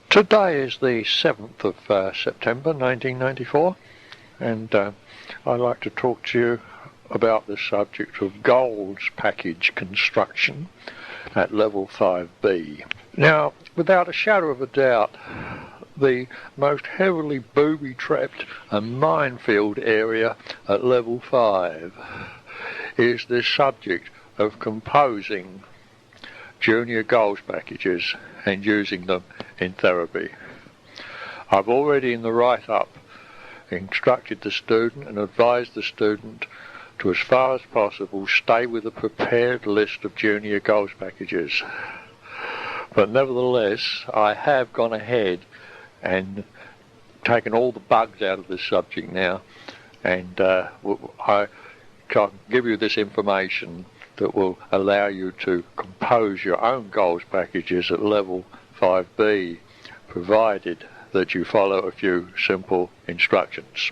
Today is the 7th of September 1994, and I'd like to talk to you about the subject of goals package construction at level 5B. Now, without a shadow of a doubt, the most heavily booby-trapped and minefield area at level 5 is this subject of composing junior goals packages and using them in therapy. I've already in the write-up instructed the student and advised the student to, as far as possible, stay with a prepared list of junior goals packages. But nevertheless, I have gone ahead and taken all the bugs out of this subject now, and I can give you this information that will allow you to compose your own goals packages at level 5B, provided that you follow a few simple instructions.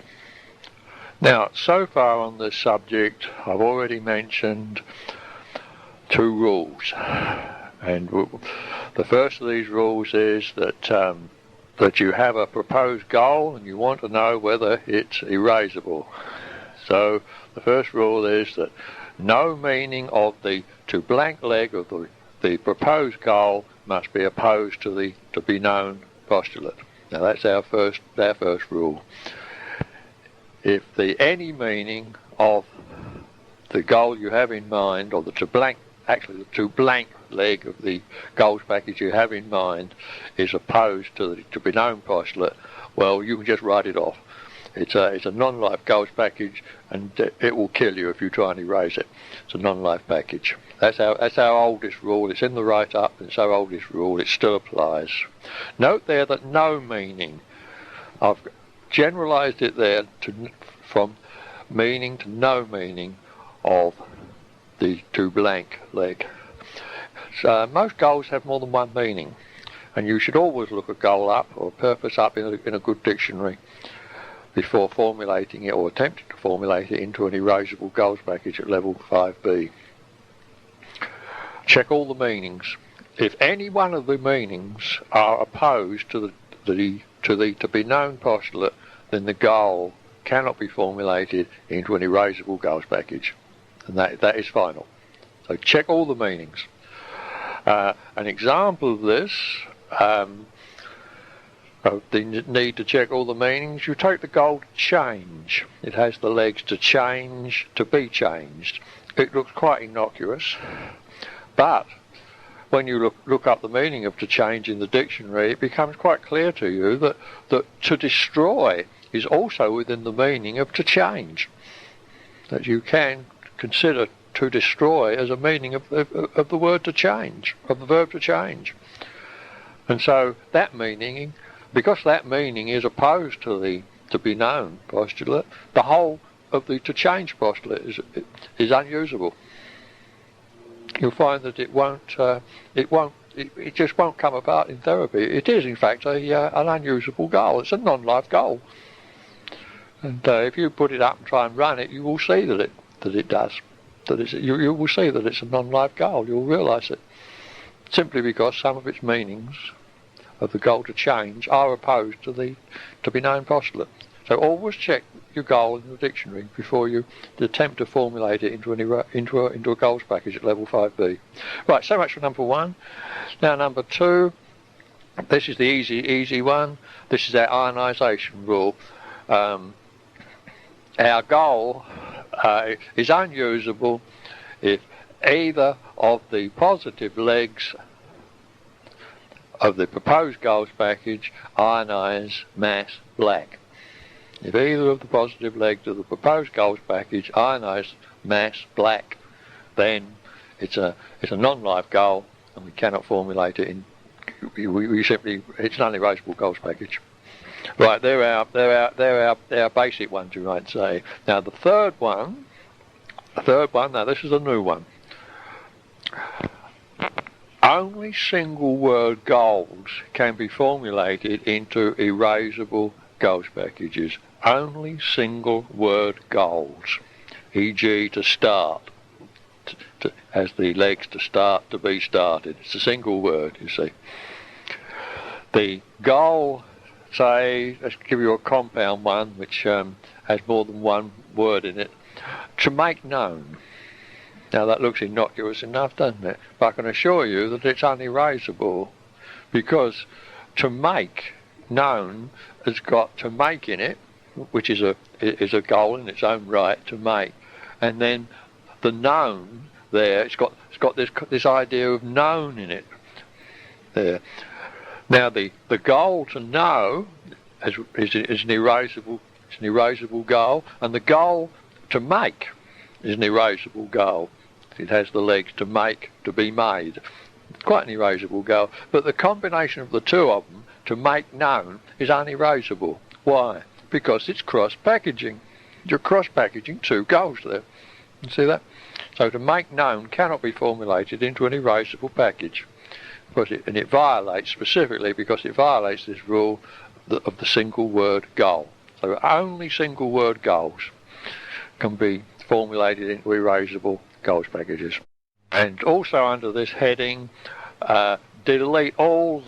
Now, so far on this subject, I've already mentioned two rules, and the first of these rules is that you have a proposed goal and you want to know whether it's erasable. So the first rule is that no meaning of the to blank leg of the proposed goal must be opposed to the to be known postulate. Now that's our first rule. If the any meaning of the goal you have in mind, or the to blank leg of the goals package you have in mind is opposed to the to be known postulate, well, you can just write it off. It's a non-life goals package, and it will kill you if you try and erase it. It's a non-life package. That's our oldest rule. It's in the write-up, and it's our oldest rule. It still applies. Note there that no meaning. I've generalised it there from meaning to no meaning of the to blank leg. So most goals have more than one meaning, and you should always look a goal up or a purpose up in a good dictionary before formulating it or attempting to formulate it into an erasable goals package at level 5B. Check all the meanings. If any one of the meanings are opposed to the to be known postulate, then the goal cannot be formulated into an erasable goals package, and that is final. So check all the meanings. An example of this, of the need to check all the meanings, you take the goal to change. It has the legs to change, to be changed. It looks quite innocuous, but when you look up the meaning of to change in the dictionary, it becomes quite clear to you that to destroy is also within the meaning of to change. That you can consider to destroy as a meaning of the word to change, of the verb to change. And so that meaning, because that meaning is opposed to the to be known postulate, the whole of the to change postulate is unusable. You'll find that it just won't come about in therapy. It is in fact an unusable goal. It's a non-life goal, and if you put it up and try and run it, you will see that it does. You will see that it's a non-life goal. You'll realise it simply because some of its meanings of the goal to change are opposed to the to be known postulate. So always check your goal in the dictionary before you attempt to formulate it into a goals package at level 5B. Right, so much for number one. Now number two, this is the easy one. This is our ionisation rule. Our goal is unusable if either of the positive legs of the proposed goals package ionise mass black. If either of the positive legs of the proposed goals package ionise mass black, then it's a non-life goal, and we cannot formulate it in. We simply, it's an unerasable goals package. Right, they're our basic ones, you might say. Now the third one. Now this is a new one. Only single word goals can be formulated into erasable goals packages. Only single word goals, e.g. to start, has the legs to start, to be started. It's a single word, you see. The goal, say, let's give you a compound one which has more than one word in it. To make known. Now that looks innocuous enough, doesn't it? But I can assure you that it's unerasable, because to make known has got to make in it, which is a goal in its own right, to make, and then the known there, it's got this idea of known in it there. Now the goal to know is an erasable goal, and the goal to make is an erasable goal. It has the legs to make, to be made. It's quite an erasable goal, but the combination of the two of them, to make known, is unerasable. Why? Because it's cross-packaging. You're cross-packaging two goals there. You see that? So to make known cannot be formulated into an erasable package. And it violates, specifically because it violates this rule of the single word goal. So only single word goals can be formulated into erasable goals packages. And also under this heading, delete all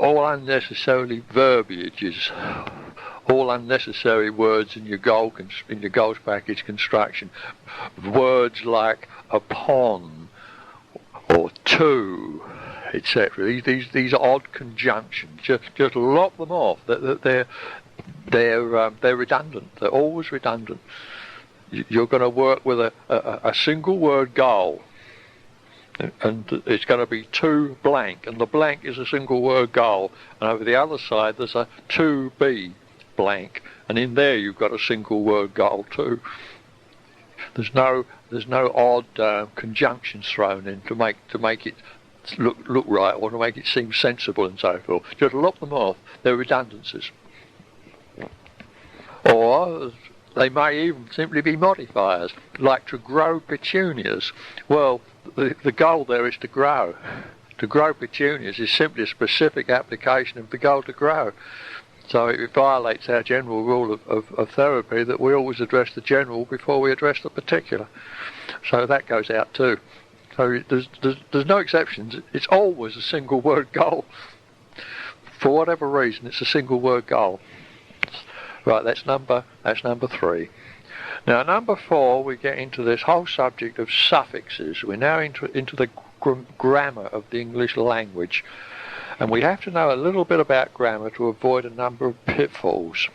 unnecessary verbiages, all unnecessary words in your goals package construction. Words like upon or to, etc. These odd conjunctions. Just lop them off. They're redundant. They're always redundant. You're going to work with a single word goal, and it's going to be to blank, and the blank is a single word goal, and over the other side there's a to be blank, and in there you've got a single word goal too. There's no odd conjunctions thrown in to make it look right, or to make it seem sensible and so forth. Just lop them off. They're redundancies. Or they may even simply be modifiers, like to grow petunias. Well, the goal there is to grow. To grow petunias is simply a specific application of the goal to grow. So it violates our general rule of therapy that we always address the general before we address the particular. So that goes out too. So there's no exceptions. It's always a single word goal. For whatever reason, it's a single word goal. Right, that's number 3. Now, number 4, we get into this whole subject of suffixes. We're now into the grammar of the English language, and we have to know a little bit about grammar to avoid a number of pitfalls.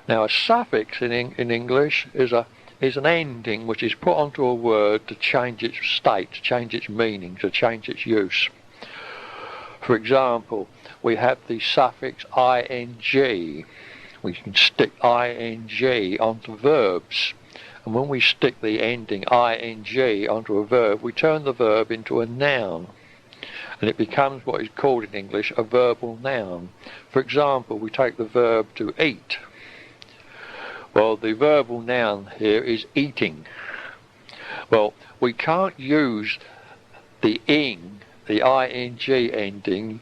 Now, a suffix in English is an ending which is put onto a word to change its state, to change its meaning, to change its use. For example, we have the suffix ing. We can stick ing onto verbs, and when we stick the ending ing onto a verb, we turn the verb into a noun, and it becomes what is called in English a verbal noun. For example, we take the verb to eat. Well, the verbal noun here is eating. Well, we can't use the ing ending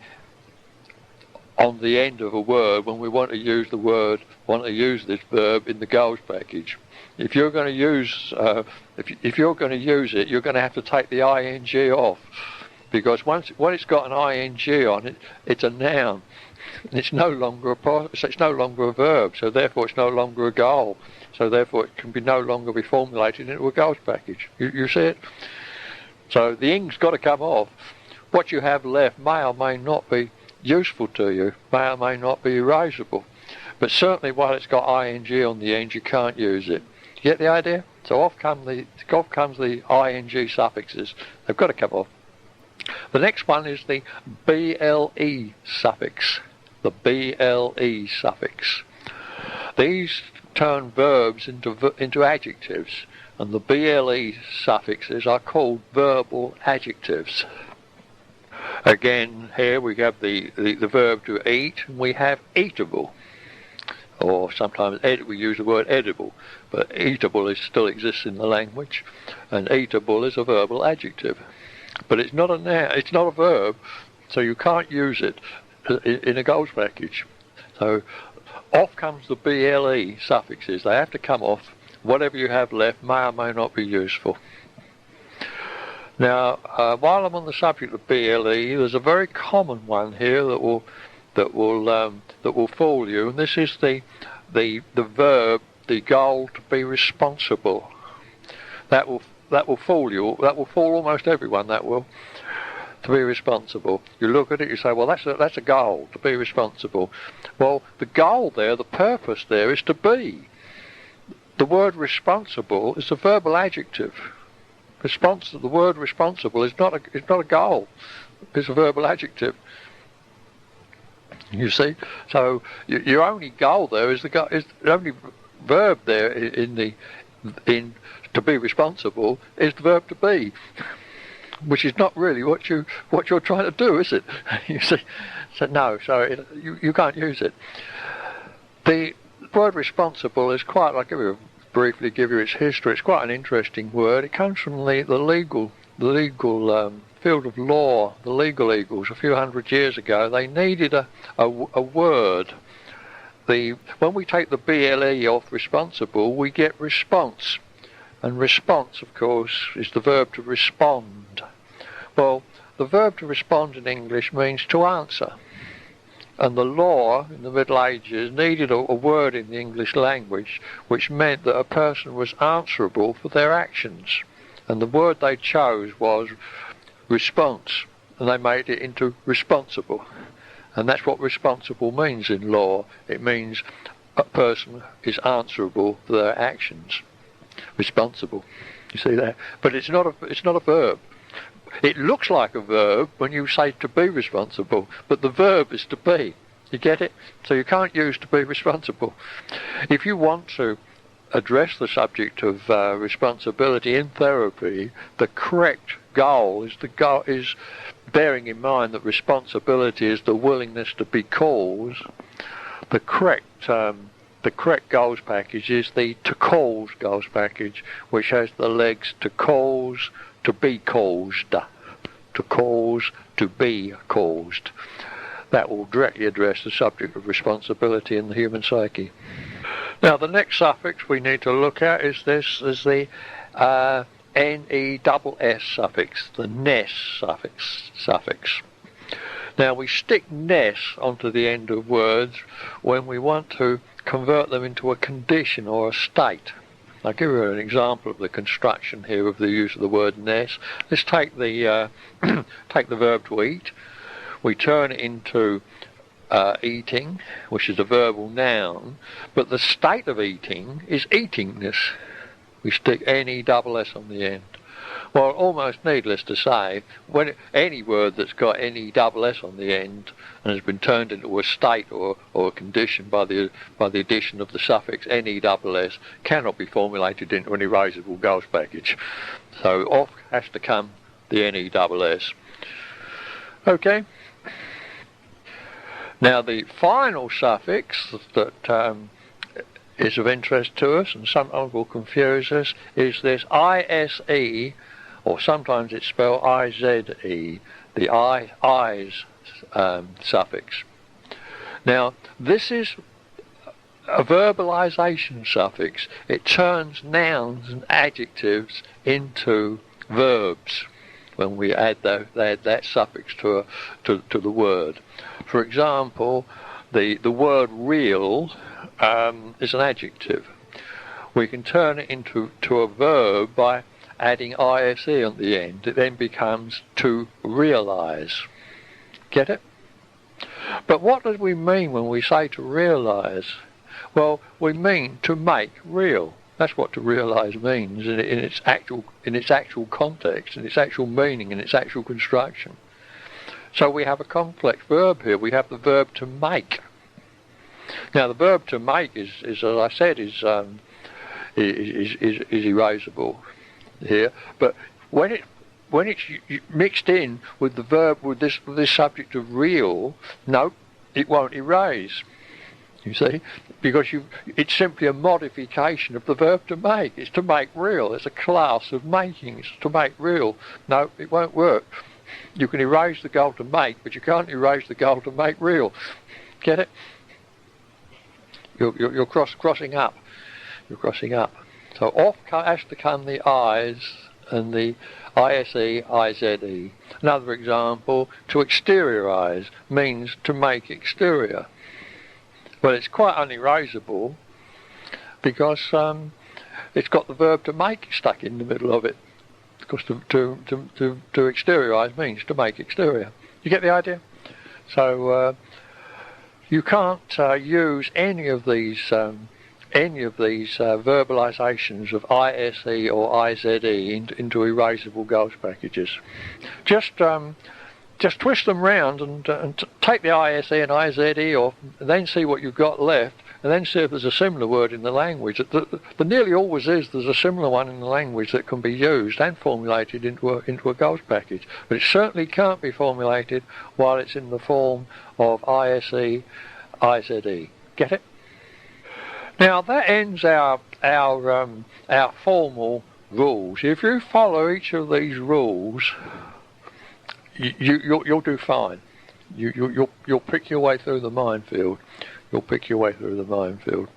on the end of a word when we want to use this verb in the goals package. If you're going to use if you're going to use it, you're going to have to take the ing off, because when it's got an ing on it, it's a noun. It's no longer a verb, so therefore it's no longer a goal. So therefore it can no longer be formulated into a goals package. You see it? So the ing's got to come off. What you have left may or may not be useful to you, may or may not be erasable, but certainly while it's got ing on the end, you can't use it. You get the idea? So off comes the ing suffixes. They've got to come off. The next one is the ble suffix. The ble suffix. These turn verbs into adjectives, and the ble suffixes are called verbal adjectives. Again, here we have the verb to eat, and we have eatable. Or sometimes we use the word edible, but eatable still exists in the language, and eatable is a verbal adjective. But it's not a noun, it's not a verb, so you can't use it in a goals package. So off comes the ble suffixes. They have to come off. Whatever you have left may or may not be useful. Now, while I'm on the subject of BLE, there's a very common one here that will fool you, and this is the verb, the goal to be responsible. That will fool you. That will fool almost everyone. That will. To be responsible. You look at it, you say, well, that's a goal, to be responsible. Well, the goal there, the purpose there, is to be. The word responsible is a verbal adjective. The word responsible is not a goal. It's a verbal adjective. You see, so your only goal there is the only verb there in to be responsible is the verb to be, which is not really what you're trying to do, is it? You see, so no, you can't use it. The word responsible is quite, I'll briefly give you its history. It's quite an interesting word. It comes from the legal field of law. The legal eagles a few hundred years ago, they needed a word. When we take the BLE off responsible, we get response. And response, of course, is the verb to respond. Well, the verb to respond in English means to answer. And the law in the Middle Ages needed a word in the English language which meant that a person was answerable for their actions. And the word they chose was response, and they made it into responsible. And that's what responsible means in law. It means a person is answerable for their actions. Responsible. You see that? But it's not a verb. It looks like a verb when you say to be responsible, but the verb is to be. You get it? So you can't use to be responsible. If you want to address the subject of responsibility in therapy, the correct goal is bearing in mind that responsibility is the willingness to be cause. The correct goals package is the to cause goals package, which has the legs to cause, to be caused, to cause, to be caused. That will directly address the subject of responsibility in the human psyche. Now, the next suffix we need to look at is the NESS suffix, the NES suffix. Now, we stick NES onto the end of words when we want to convert them into a condition or a state. I'll give you an example of the construction here of the use of the word NES. Let's take the verb to eat. We turn it into eating, which is a verbal noun, but the state of eating is eatingness. We stick NESS on the end. Well, almost needless to say, when any word that's got NESS on the end and has been turned into a state or a condition by the addition of the suffix NESS cannot be formulated into an erasable goals package. So off has to come the NESS. Okay. Now the final suffix that is of interest to us and sometimes will confuse us is this ISE, or sometimes it's spelled IZE, the eyes suffix. Now, this is a verbalization suffix. It turns nouns and adjectives into verbs when we add that suffix to the word. For example, the word real is an adjective. We can turn it into a verb by adding ISE on the end. It then becomes to realise. Get it? But what do we mean when we say to realise? Well, we mean to make real. That's what to realise means in its actual context, in its actual meaning, in its actual construction. So we have a complex verb here. We have the verb to make. Now the verb to make is as I said, is erasable here, but when it's mixed in with the verb with this subject of real, no, it won't erase. You see, because it's simply a modification of the verb to make. It's to make real. It's a class of making. It's to make real. No, it won't work. You can erase the goal to make, but you can't erase the goal to make real. Get it? You're crossing up. You're crossing up. So off has to come the eyes and the I-S-E, I-Z-E. Another example, to exteriorize means to make exterior. Well, it's quite unerasable because it's got the verb to make stuck in the middle of it. Because to exteriorize means to make exterior. You get the idea? So you can't use any of these verbalizations of I-S-E or I-Z-E into erasable goals packages. Just twist them round and take the I-S-E and I-Z-E off, and then see what you've got left, and then see if there's a similar word in the language. There nearly always is. There's a similar one in the language that can be used and formulated into a goals package. But it certainly can't be formulated while it's in the form of I-S-E, I-Z-E. Get it? Now that ends our formal rules. If you follow each of these rules, you'll do fine. You'll pick your way through the minefield. You'll pick your way through the minefield.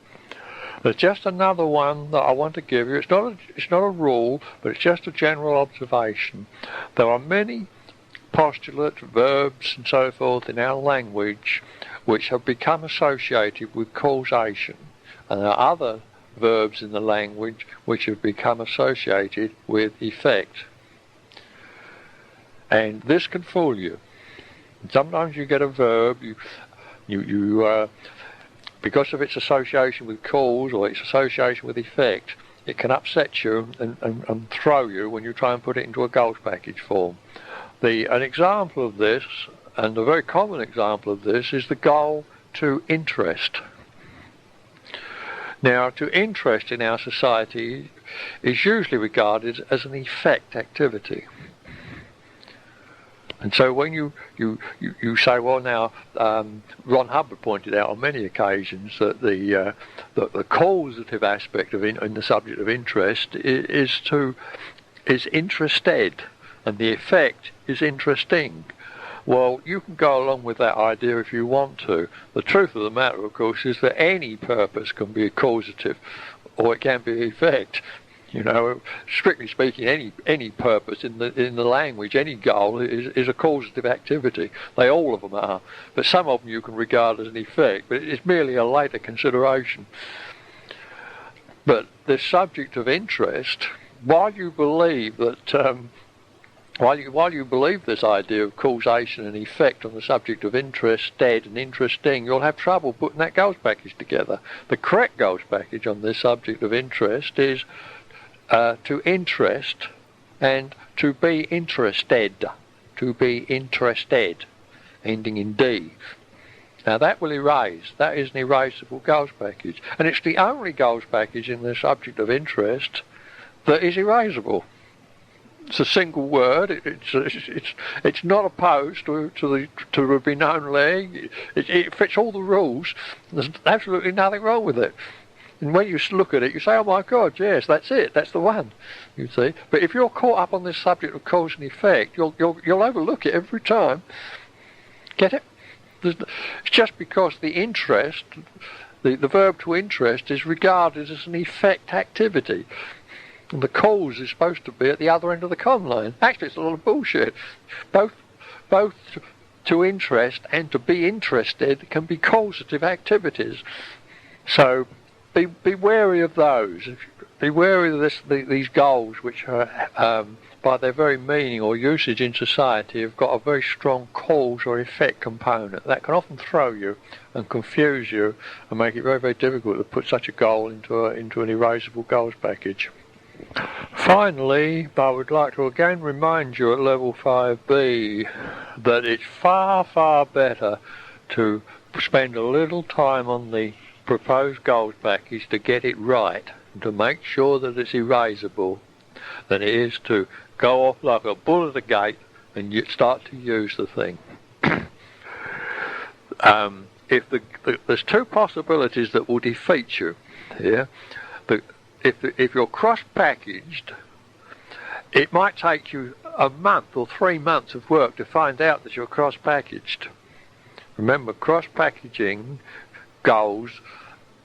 There's just another one that I want to give you. It's not a rule, but it's just a general observation. There are many postulates, verbs, and so forth in our language which have become associated with causation, and there are other verbs in the language which have become associated with effect. And this can fool you. Sometimes you get a verb, you because of its association with cause or its association with effect, it can upset you and throw you when you try and put it into a goals package form. An example of this, and a very common example of this, is the goal to interest. Now, to interest in our society is usually regarded as an effect activity. And so when you say, well, now Ron Hubbard pointed out on many occasions that the causative aspect in the subject of interest is interested, and the effect is interesting. Well, you can go along with that idea if you want to. The truth of the matter, of course, is that any purpose can be a causative, or it can be effect. You know, strictly speaking, any purpose in the language, any goal is a causative activity. All of them are, but some of them you can regard as an effect, but it's merely a later consideration. But the subject of interest, while you believe that, while you believe this idea of causation and effect on the subject of interested and interesting, you'll have trouble putting that goals package together. The correct goals package on this subject of interest is to interest and to be interested. To be interested, ending in D. Now that will erase. That is an erasable goals package. And it's the only goals package in the subject of interest that is erasable. It's a single word. It's not opposed to the beknown leg. It fits all the rules. There's absolutely nothing wrong with it. And when you look at it, you say, oh my God, yes, that's it, that's the one, you see. But if you're caught up on this subject of cause and effect, you'll overlook it every time. Get it? It's just because the interest, the verb to interest, is regarded as an effect activity. And the cause is supposed to be at the other end of the comm line. Actually, it's a lot of bullshit. Both to interest and to be interested can be causative activities. So be wary of those. Be wary of these goals, which are, by their very meaning or usage in society, have got a very strong cause or effect component. That can often throw you and confuse you and make it very, very difficult to put such a goal into an erasable goals package. Finally, I would like to again remind you at level 5B that it's far, far better to spend a little time on the proposed goals package to get it right and to make sure that it's erasable than it is to go off like a bull at a gate and you start to use the thing. There's two possibilities that will defeat you here. If you're cross-packaged, it might take you a month or 3 months of work to find out that you're cross-packaged. Remember, cross-packaging goals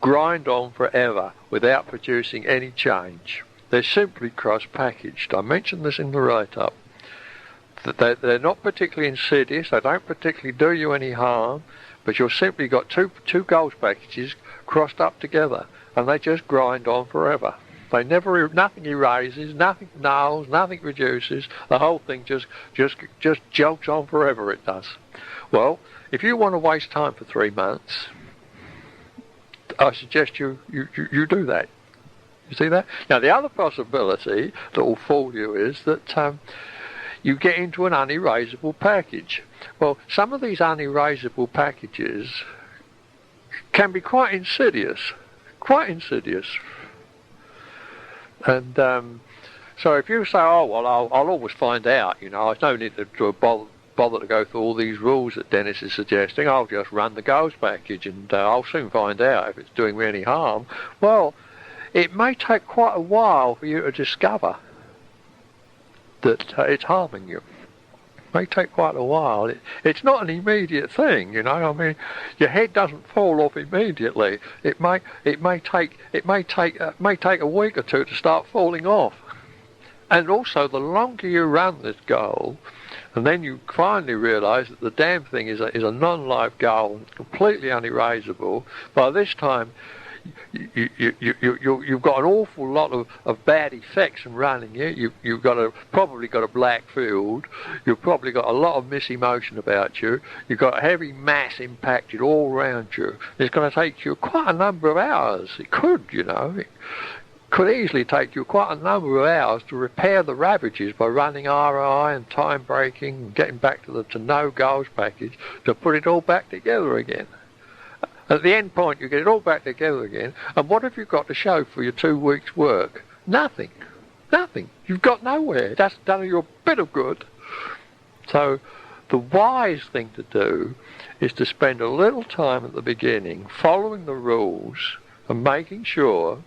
grind on forever without producing any change. they're simply cross-packaged. I mentioned this in the write-up. They're not particularly insidious, they don't particularly do you any harm, but you've simply got two goals packages crossed up together, and they just grind on forever. They never, nothing erases, nothing nulls, nothing reduces. The whole thing just jogs on forever. It does. Well, if you want to waste time for 3 months, I suggest you do that. You see that? Now, the other possibility that will fool you is that you get into an unerasable package. Well, some of these unerasable packages can be quite insidious. And so if you say, oh, well, I'll always find out, you know, there's no need to bother to go through all these rules that Dennis is suggesting, I'll just run the goals package and I'll soon find out if it's doing me any harm. Well, it may take quite a while for you to discover that it's harming you. It may take quite a while. It's not an immediate thing, you know. I mean, your head doesn't fall off immediately. It may take a week or two to start falling off. And also, the longer you run this goal, and then you finally realise that the damn thing is a non-life goal and it's completely unerasable. By this time, you've got an awful lot of bad effects from running it. You've probably got a black field. You've probably got a lot of misemotion about you. You've got heavy mass impacted all around you. It's going to take you quite a number of hours. It could, you know. It could easily take you quite a number of hours to repair the ravages by running RI and time braking and getting back to the no goals package to put it all back together again. At the end point, you get it all back together again, and what have you got to show for your 2 weeks' work? Nothing. You've got nowhere. That's done you a bit of good. So the wise thing to do is to spend a little time at the beginning following the rules and making sure,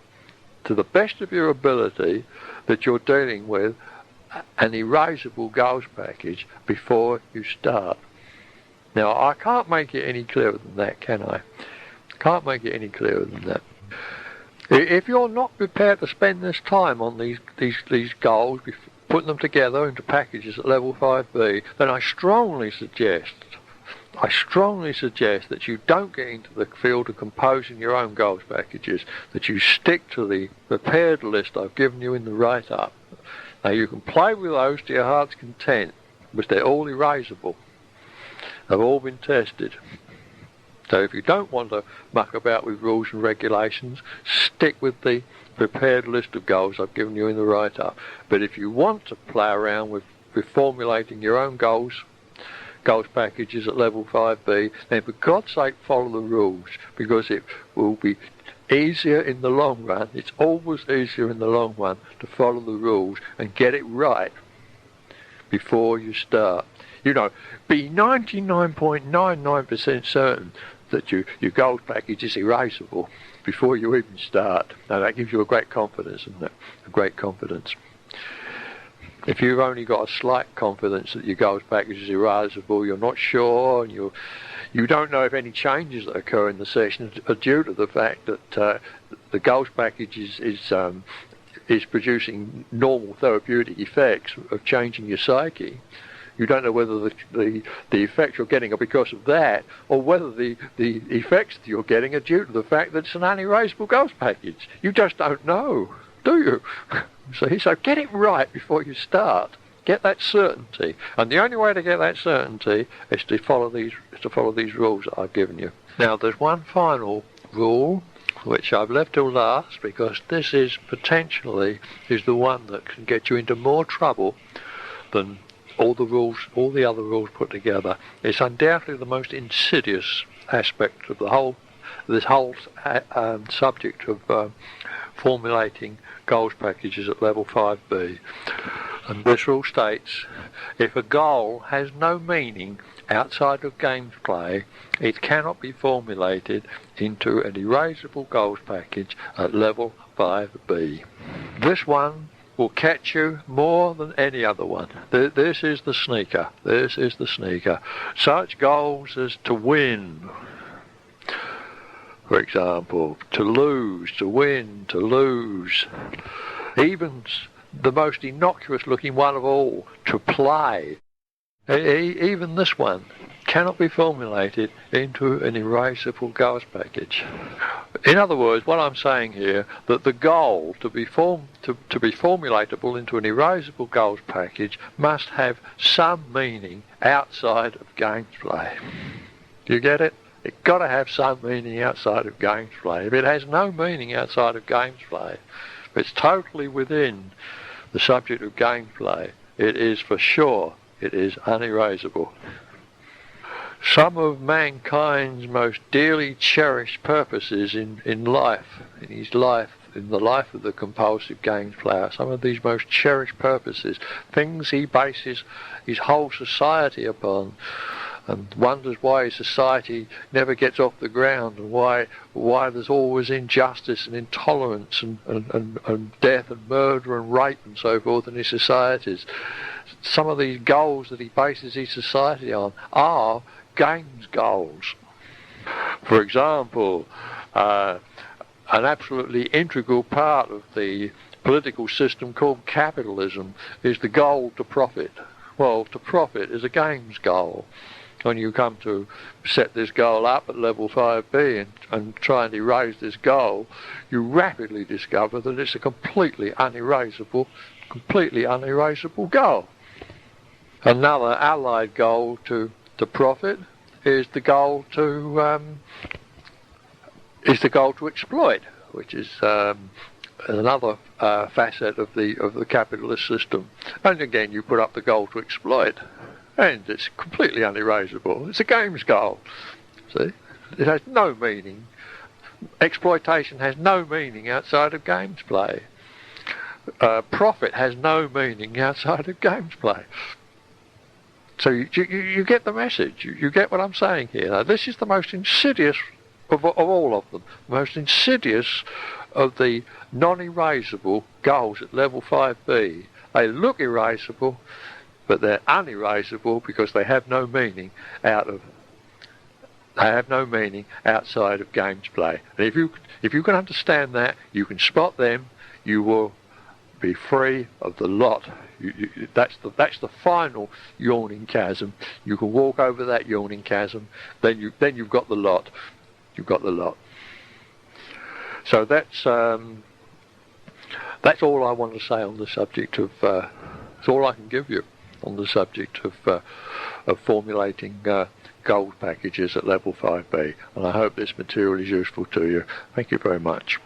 to the best of your ability, that you're dealing with an erasable goals package before you start. Now, I can't make it any clearer than that, can I? Can't make it any clearer than that. If you're not prepared to spend this time on these goals, putting them together into packages at level 5B, then I strongly suggest that you don't get into the field of composing your own goals packages, that you stick to the prepared list I've given you in the write-up. Now, you can play with those to your heart's content, but they're all erasable. They've all been tested. So if you don't want to muck about with rules and regulations, stick with the prepared list of goals I've given you in the write-up. But if you want to play around with formulating your own goals packages at level 5B, then for God's sake follow the rules, because it will be easier in the long run. It's always easier in the long run to follow the rules and get it right before you start. You know, be 99.99% certain that your goals package is erasable before you even start. Now that gives you a great confidence, isn't it? A great confidence. If you've only got a slight confidence that your goals package is erasable, you're not sure, and you don't know if any changes that occur in the session are due to the fact that the goals package is producing normal therapeutic effects of changing your psyche. You don't know whether the effects you're getting are because of that, or whether the effects that you're getting are due to the fact that it's an unerasable goals package. You just don't know, do you? So get it right before you start. Get that certainty, and the only way to get that certainty is to follow these rules that I've given you. Now, there's one final rule which I've left till last, because this is potentially the one that can get you into more trouble than all the other rules put together. It's undoubtedly the most insidious aspect of this whole subject of formulating goals packages at level 5B. And this rule states, if a goal has no meaning outside of gameplay, it cannot be formulated into an erasable goals package at level 5B. This one will catch you more than any other one. This is the sneaker. This is the sneaker. Such goals as to win, for example, to lose, to win, to lose, even the most innocuous looking one of all, to play, even this one cannot be formulated into an erasable goals package. In other words, what I'm saying here, that the goal to be formulatable into an erasable goals package must have some meaning outside of gameplay. Do you get it? It's got to have some meaning outside of gameplay. If it has no meaning outside of gameplay, if it's totally within the subject of gameplay, it is for sure, it is unerasable. Some of mankind's most dearly cherished purposes in life, in his life, in the life of the compulsive games player, some of these most cherished purposes, things he bases his whole society upon, and wonders why his society never gets off the ground, and why there's always injustice and intolerance and death and murder and rape and so forth in his societies. Some of these goals that he bases his society on are games goals. For example, an absolutely integral part of the political system called capitalism is the goal to profit. Well, to profit is a games goal. When you come to set this goal up at level 5B and try and erase this goal, you rapidly discover that it's a completely unerasable goal. Another allied goal to profit is the goal to exploit, which is another facet of the capitalist system. And again, you put up the goal to exploit, and it's completely unerasable. It's a games goal. See, it has no meaning. Exploitation has no meaning outside of games play. Profit has no meaning outside of games play. So you get the message. You get what I'm saying here. Now, this is the most insidious of all of them. The most insidious of the non-erasable goals at level 5B. They look erasable, but they're unerasable because they have no meaning outside of games play. And if you can understand that, you can spot them, you will be free of the lot. That's the final yawning chasm. You can walk over that yawning chasm, then you've got the lot. You've got the lot. So that's all I want to say on the subject of. That's all I can give you on the subject of formulating goals packages at level 5B. And I hope this material is useful to you. Thank you very much.